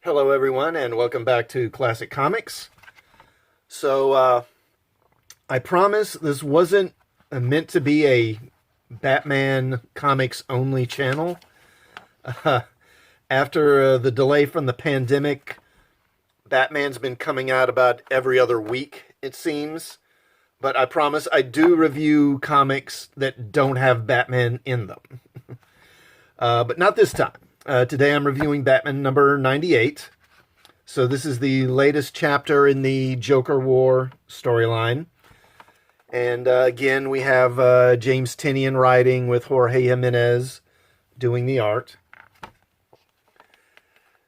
Hello, everyone, and welcome back to Classic Comics. So, I promise this wasn't meant to be a Batman comics only channel. Uh, After the delay from the pandemic, Batman's been coming out about every other week, it seems. But I promise I do review comics that don't have Batman in them. But not this time. Today I'm reviewing Batman number 98. So this is the latest chapter in the Joker War storyline. And again, we have James Tynion writing with Jorge Jimenez doing the art.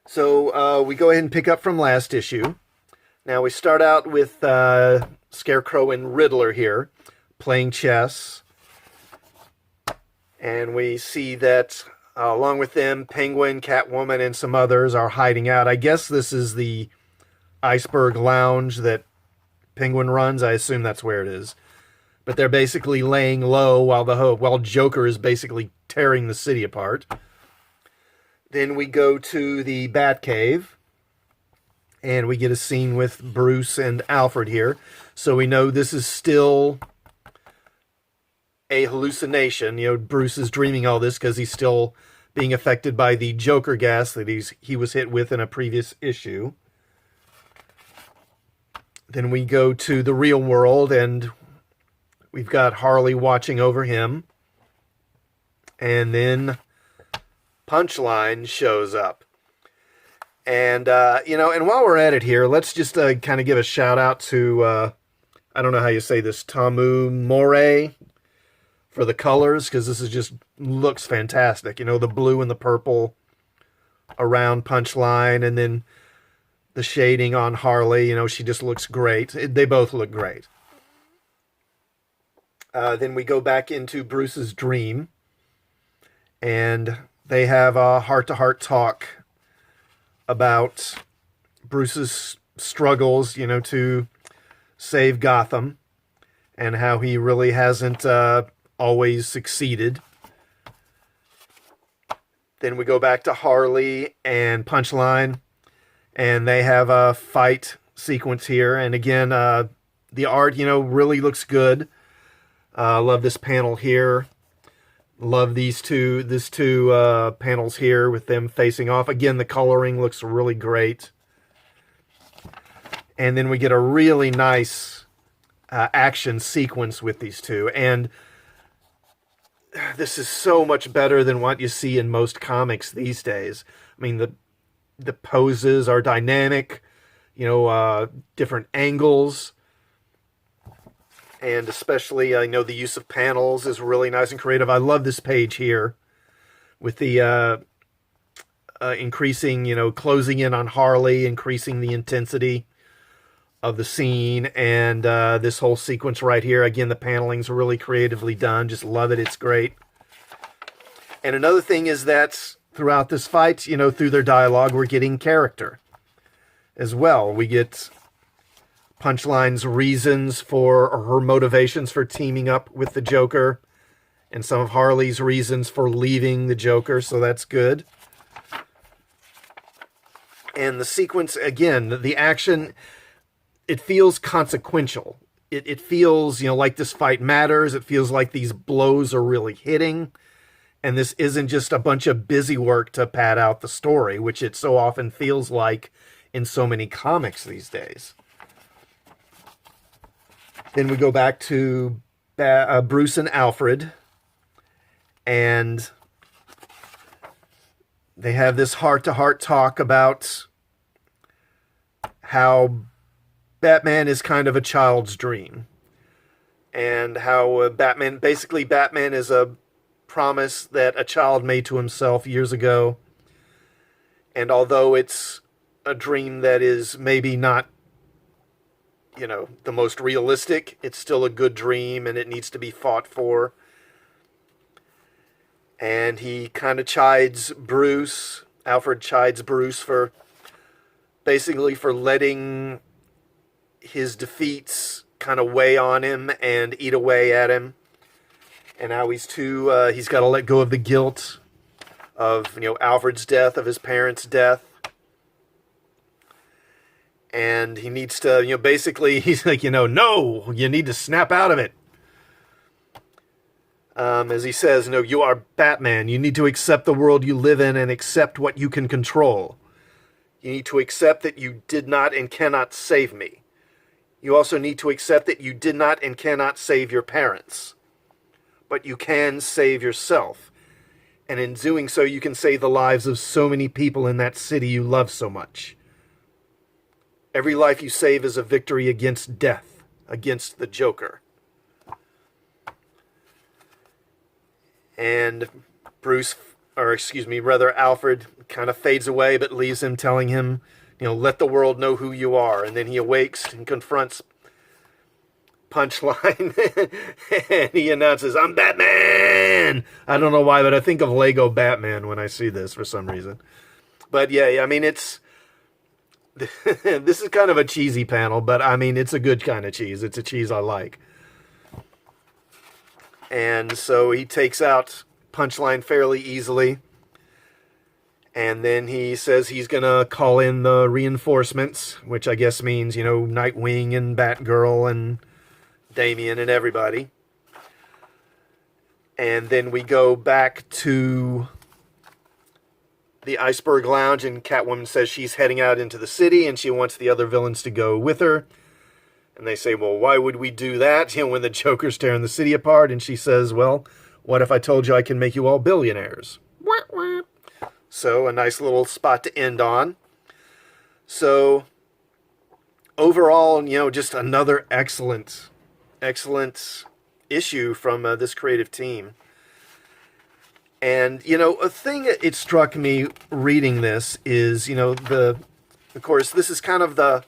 So we go ahead and pick up from last issue. Now we start out with Scarecrow and Riddler here playing chess. And we see that along with them, Penguin, Catwoman, and some others are hiding out. I guess this is the Iceberg Lounge that Penguin runs. I assume that's where it is. But they're basically laying low while Joker is basically tearing the city apart. Then we go to the Batcave, and we get a scene with Bruce and Alfred here. So we know this is still a hallucination. You know, Bruce is dreaming all this because he's still being affected by the Joker gas that he was hit with in a previous issue. Then we go to the real world, and we've got Harley watching over him. And then Punchline shows up. And, and while we're at it here, let's just kind of give a shout out to, I don't know how you say this, Tamu Moray, for the colors, because this is just looks fantastic. You know, the blue and the purple around Punchline, and then the shading on Harley. You know, she just looks great. They both look great. Then we go back into Bruce's dream, and they have a heart-to-heart talk about Bruce's struggles, you know, to save Gotham, and how he really hasn't always succeeded. Then we go back to Harley and Punchline, and they have a fight sequence here. And again, the art, you know, really looks good. Love this panel here. Love these two panels here with them facing off. Again, the coloring looks really great. And then we get a really nice action sequence with these two. And this is so much better than what you see in most comics these days. I mean, the poses are dynamic, you know, different angles. And especially, the use of panels is really nice and creative. I love this page here with the increasing, you know, closing in on Harley, increasing the intensity of the scene, and this whole sequence right here. Again, the paneling's really creatively done. Just love it. It's great. And another thing is that throughout this fight, you know, through their dialogue, we're getting character as well. We get Punchline's reasons for, or her motivations for teaming up with the Joker, and some of Harley's reasons for leaving the Joker, so that's good. And the sequence, again, the action, it feels consequential. It feels, you know, like this fight matters. It feels like these blows are really hitting. And this isn't just a bunch of busy work to pad out the story, which it so often feels like in so many comics these days. Then we go back to Bruce and Alfred. And they have this heart-to-heart talk about how Batman is kind of a child's dream, and how Batman is a promise that a child made to himself years ago. And although it's a dream that is maybe not, you know, the most realistic, it's still a good dream, and it needs to be fought for. And he kind of Alfred chides Bruce for letting his defeats kind of weigh on him and eat away at him. And now he's got to let go of the guilt of, Alfred's death, of his parents' death. And he needs to, basically, he's like, no, you need to snap out of it. As he says, you are Batman. You need to accept the world you live in and accept what you can control. You need to accept that you did not and cannot save me. You also need to accept that you did not and cannot save your parents. But you can save yourself. And in doing so, you can save the lives of so many people in that city you love so much. Every life you save is a victory against death, against the Joker. And Alfred kind of fades away, but leaves him telling him, let the world know who you are. And then he awakes and confronts Punchline, and he announces, I'm Batman! I don't know why, but I think of Lego Batman when I see this for some reason. But yeah, I mean, it's... this is kind of a cheesy panel, but I mean, it's a good kind of cheese. It's a cheese I like. And so he takes out Punchline fairly easily. And then he says he's going to call in the reinforcements, which I guess means, Nightwing and Batgirl and Tynion and everybody. And then we go back to the Iceberg Lounge, and Catwoman says she's heading out into the city and she wants the other villains to go with her. And they say, well, why would we do that, when the Joker's tearing the city apart? And she says, well, what if I told you I can make you all billionaires? So, a nice little spot to end on. So, overall, just another excellent issue from this creative team. And, a thing that it struck me reading this is, of course, this is kind of the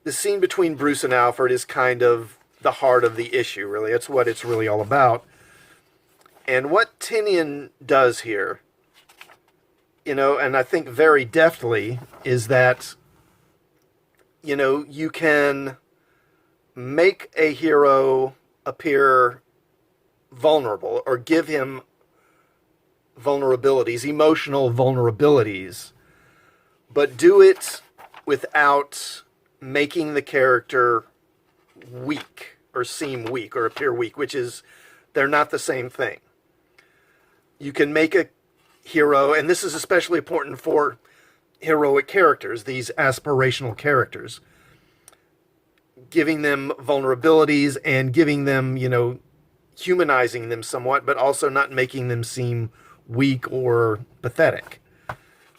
scene between Bruce and Alfred is kind of the heart of the issue, really. It's what it's really all about. And what Tynion does here, and I think very deftly, is that, you can make a hero appear vulnerable or give him vulnerabilities, emotional vulnerabilities, but do it without making the character weak or seem weak or appear weak, which is, they're not the same thing. You can make a hero, and this is especially important for heroic characters, these aspirational characters, giving them vulnerabilities and giving them, humanizing them somewhat, but also not making them seem weak or pathetic,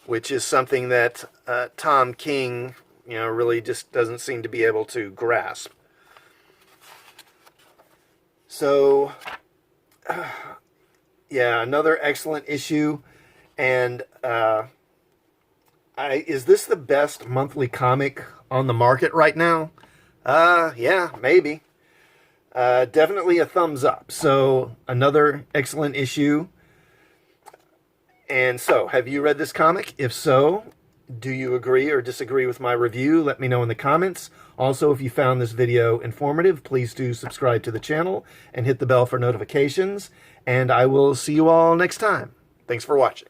which is something that Tom King, really just doesn't seem to be able to grasp. So, yeah, another excellent issue. And is this the best monthly comic on the market right now? Yeah, maybe. Definitely a thumbs up. So, another excellent issue. And so, have you read this comic? If so, do you agree or disagree with my review? Let me know in the comments. Also, if you found this video informative, please do subscribe to the channel and hit the bell for notifications. And I will see you all next time. Thanks for watching.